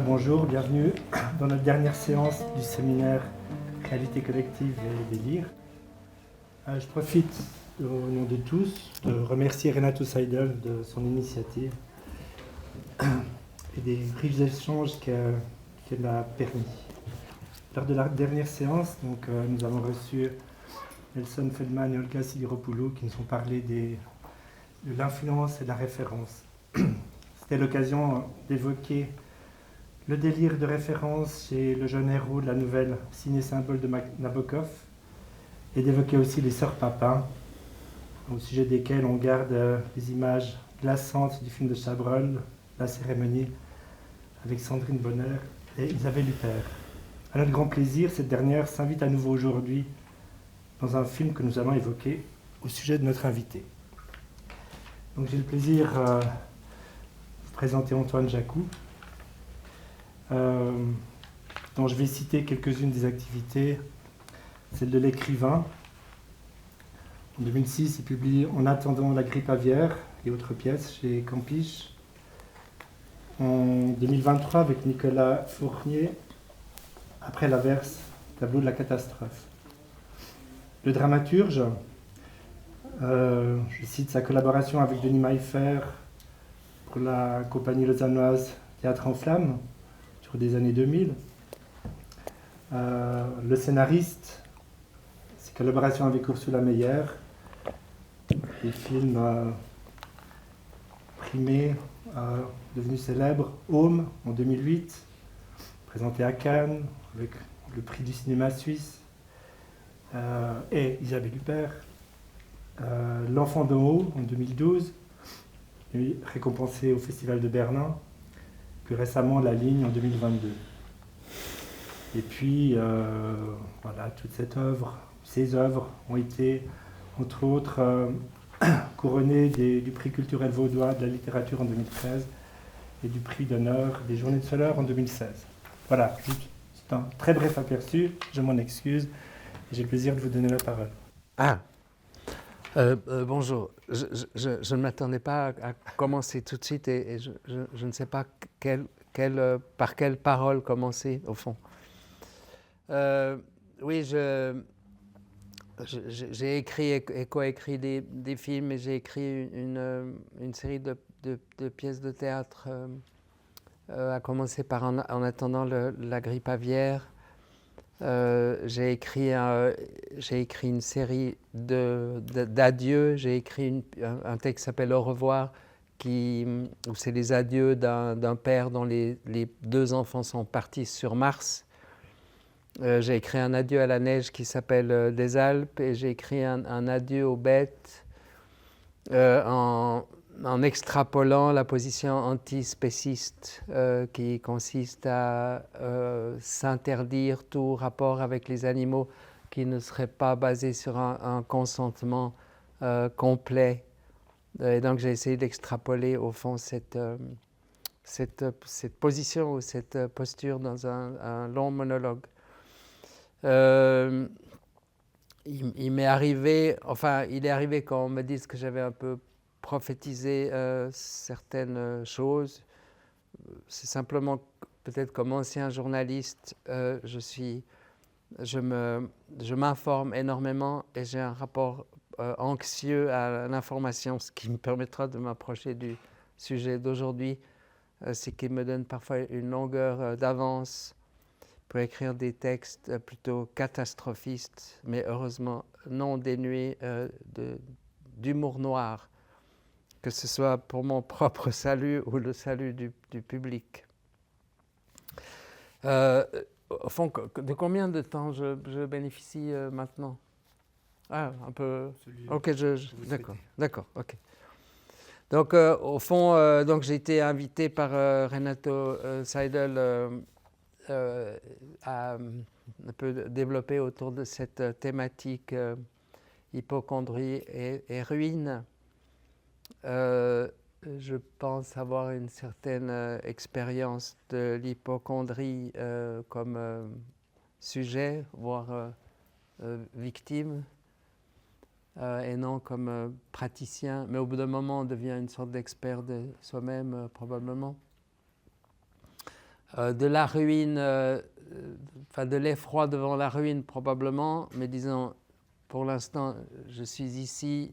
bonjour, bienvenue dans notre dernière séance du séminaire Réalité collective et délire. Je profite au nom de tous de remercier Renato Seidel de son initiative et des riches échanges qu'elle a permis. Lors de la dernière séance, nous avons reçu Nelson Feldman et Olga Sidiropoulou qui nous ont parlé de l'influence et de la référence. C'était l'occasion d'évoquer le délire de référence chez le jeune héros de la nouvelle Ciné-symbole de Nabokov et d'évoquer aussi les sœurs Papin, au sujet desquelles on garde les images glaçantes du film de Chabrol, La cérémonie, avec Sandrine Bonner et Isabelle Huppert. À notre grand plaisir, cette dernière s'invite à nouveau aujourd'hui dans un film que nous allons évoquer au sujet de notre invité. Donc j'ai le plaisir de vous présenter Antoine Jacou, dont je vais citer quelques-unes des activités. Celle de l'écrivain. En 2006, il publie En attendant la grippe aviaire et autres pièces chez Campiche. En 2023, avec Nicolas Fournier, Après l'averse, tableau de la catastrophe. Le dramaturge, je cite sa collaboration avec Denis Maillefer pour la compagnie lausannoise Théâtre en Flammes, sur des années 2000. Le scénariste, ses collaborations avec Ursula Meyer, des films primés, devenus célèbres, Home en 2008, présenté à Cannes avec le prix du cinéma suisse, et Isabelle Huppert, L'Enfant d'en haut en 2012, et récompensé au Festival de Berlin, plus récemment La Ligne en 2022. Et puis, voilà, toute cette œuvre, ces œuvres ont été, entre autres, couronnées du prix culturel vaudois de la littérature en 2013 et du prix d'honneur des Journées de Soleure en 2016. Voilà, c'est un très bref aperçu, je m'en excuse, et j'ai le plaisir de vous donner la parole. Bonjour, je ne m'attendais pas à commencer tout de suite et je ne sais pas par quelle parole commencer au fond. Oui, j'ai écrit et coécrit des films et j'ai écrit une série de pièces de théâtre, à commencer par En attendant la grippe aviaire. J'ai écrit une série d'adieux. J'ai écrit un texte qui s'appelle Au revoir, où c'est les adieux d'un père dont les deux enfants sont partis sur Mars. J'ai écrit un adieu à la neige qui s'appelle Des Alpes, et j'ai écrit un adieu aux bêtes en extrapolant la position antispéciste qui consiste à s'interdire tout rapport avec les animaux qui ne serait pas basé sur un consentement complet. Et donc j'ai essayé d'extrapoler au fond cette position ou cette posture dans un long monologue. Il est arrivé quand on me dit que j'avais un peu prophétisé certaines choses. C'est simplement, peut-être comme ancien journaliste, je m'informe énormément et j'ai un rapport anxieux à l'information, ce qui me permettra de m'approcher du sujet d'aujourd'hui, c'est qu'il me donne parfois une longueur d'avance pour écrire des textes plutôt catastrophistes, mais heureusement non dénués d'humour noir, que ce soit pour mon propre salut ou le salut du public. Au fond, de combien de temps je bénéficie maintenant? Un peu. Ok, d'accord, ok. Donc, au fond, j'ai été invité par Renato Seidel à un peu développer autour de cette thématique hypocondrie et ruine. Je pense avoir une certaine expérience de l'hypocondrie comme sujet, voire victime, et non comme praticien. Mais au bout d'un moment, on devient une sorte d'expert de soi-même, probablement. De la ruine, enfin de l'effroi devant la ruine probablement, mais disons, pour l'instant, je suis ici,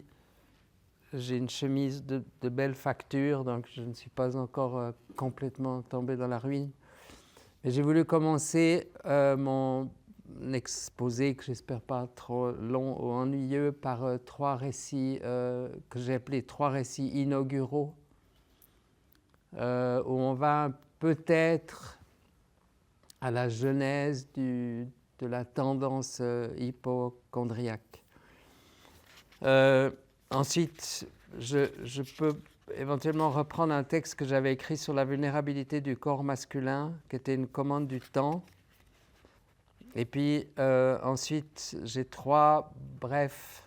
j'ai une chemise de belle facture, donc je ne suis pas encore complètement tombé dans la ruine. Mais j'ai voulu commencer mon exposé, que j'espère pas trop long ou ennuyeux, par 3 récits que j'ai appelés 3 récits inauguraux, où on va peut-être à la genèse de la tendance hypocondriaque. Ensuite, je peux éventuellement reprendre un texte que j'avais écrit sur la vulnérabilité du corps masculin, qui était une commande du temps. Et puis ensuite, j'ai 3 brefs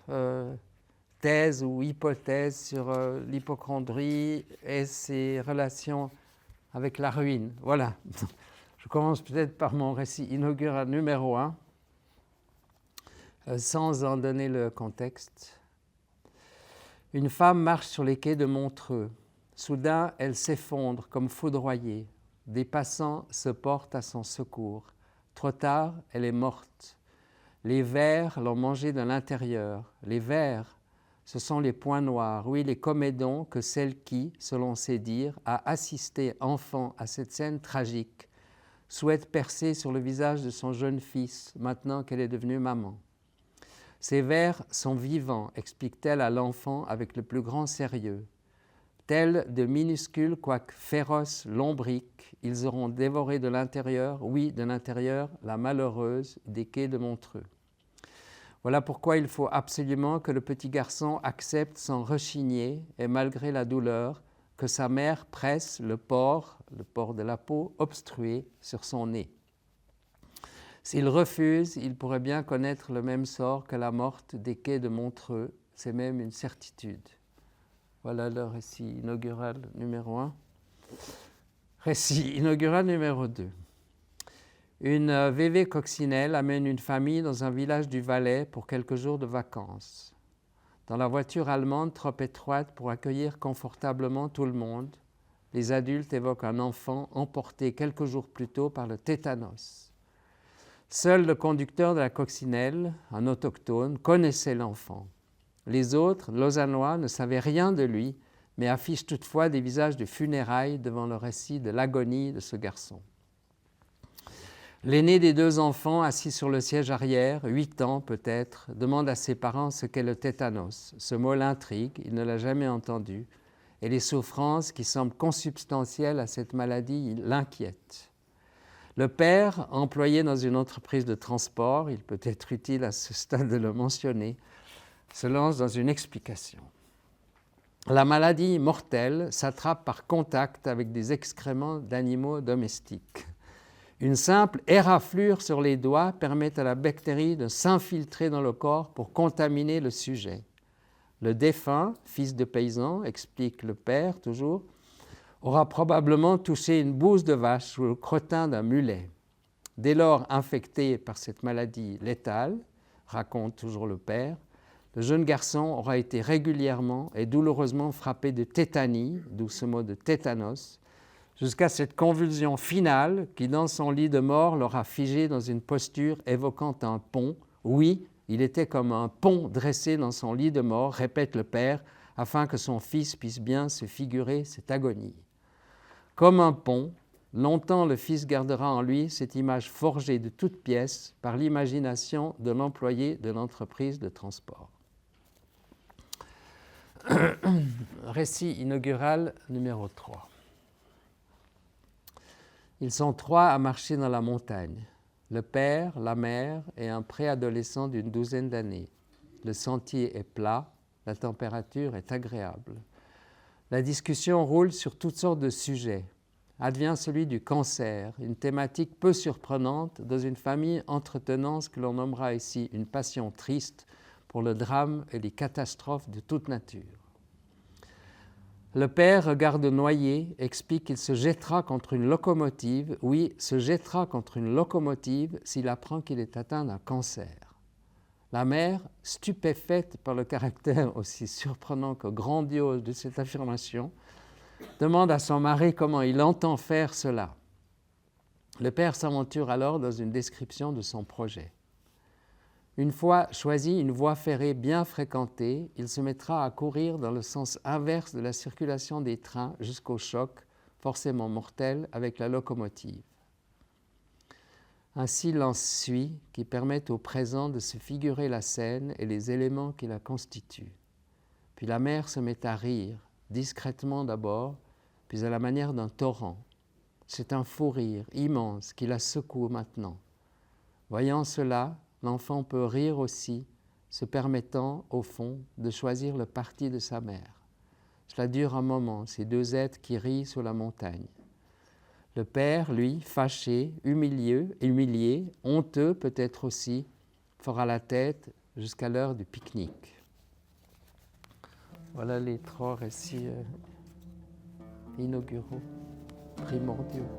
thèses ou hypothèses sur l'hypocondrie et ses relations avec la ruine. Voilà. Je commence peut-être par mon récit inaugural numéro 1, sans en donner le contexte. Une femme marche sur les quais de Montreux. Soudain, elle s'effondre comme foudroyée. Des passants se portent à son secours. Trop tard, elle est morte. Les vers l'ont mangée de l'intérieur. Les vers, ce sont les points noirs, oui, les comédons que celle qui, selon ses dires, a assisté enfant à cette scène tragique, souhaite percer sur le visage de son jeune fils, maintenant qu'elle est devenue maman. Ces vers sont vivants, explique-t-elle à l'enfant avec le plus grand sérieux. Tels de minuscules, quoique féroces lombriques, ils auront dévoré de l'intérieur, oui, de l'intérieur, la malheureuse des quais de Montreux. Voilà pourquoi il faut absolument que le petit garçon accepte sans rechigner, et malgré la douleur, que sa mère presse le port de la peau obstrué sur son nez. S'il refuse, il pourrait bien connaître le même sort que la morte des quais de Montreux, c'est même une certitude. Voilà le récit inaugural numéro 1. Récit inaugural numéro 2. Une VV coccinelle amène une famille dans un village du Valais pour quelques jours de vacances. Dans la voiture allemande trop étroite pour accueillir confortablement tout le monde, les adultes évoquent un enfant emporté quelques jours plus tôt par le tétanos. Seul le conducteur de la coccinelle, un autochtone, connaissait l'enfant. Les autres, lausannois, ne savaient rien de lui, mais affichent toutefois des visages de funérailles devant le récit de l'agonie de ce garçon. L'aîné des 2 enfants, assis sur le siège arrière, 8 ans peut-être, demande à ses parents ce qu'est le tétanos. Ce mot l'intrigue, il ne l'a jamais entendu, et les souffrances qui semblent consubstantielles à cette maladie l'inquiètent. Le père, employé dans une entreprise de transport, il peut être utile à ce stade de le mentionner, se lance dans une explication. La maladie mortelle s'attrape par contact avec des excréments d'animaux domestiques. Une simple éraflure sur les doigts permet à la bactérie de s'infiltrer dans le corps pour contaminer le sujet. Le défunt, fils de paysan, explique le père toujours, aura probablement touché une bouse de vache ou le crottin d'un mulet. Dès lors infecté par cette maladie létale, raconte toujours le père, le jeune garçon aura été régulièrement et douloureusement frappé de tétanie, d'où ce mot de tétanos, jusqu'à cette convulsion finale qui, dans son lit de mort, l'aura figé dans une posture évoquant un pont. Oui, il était comme un pont dressé dans son lit de mort, répète le père, afin que son fils puisse bien se figurer cette agonie. Comme un pont, longtemps le fils gardera en lui cette image forgée de toutes pièces par l'imagination de l'employé de l'entreprise de transport. Récit inaugural numéro 3. Ils sont 3 à marcher dans la montagne. Le père, la mère et un préadolescent d'une 12aine d'années. Le sentier est plat, la température est agréable. La discussion roule sur toutes sortes de sujets. Advient celui du cancer, une thématique peu surprenante dans une famille entretenant ce que l'on nommera ici une passion triste pour le drame et les catastrophes de toute nature. Le père regarde noyer, explique qu'il se jettera contre une locomotive, oui, se jettera contre une locomotive s'il apprend qu'il est atteint d'un cancer. La mère, stupéfaite par le caractère aussi surprenant que grandiose de cette affirmation, demande à son mari comment il entend faire cela. Le père s'aventure alors dans une description de son projet. Une fois choisi une voie ferrée bien fréquentée, il se mettra à courir dans le sens inverse de la circulation des trains jusqu'au choc, forcément mortel, avec la locomotive. Un silence suit qui permet au présent de se figurer la scène et les éléments qui la constituent. Puis la mère se met à rire, discrètement d'abord, puis à la manière d'un torrent. C'est un fou rire immense qui la secoue maintenant. Voyant cela, l'enfant peut rire aussi, se permettant, au fond, de choisir le parti de sa mère. Cela dure un moment, ces deux êtres qui rient sur la montagne. Le père, lui, fâché, humilié, honteux peut-être aussi, fera la tête jusqu'à l'heure du pique-nique. Voilà les trois récits inauguraux, primordiaux.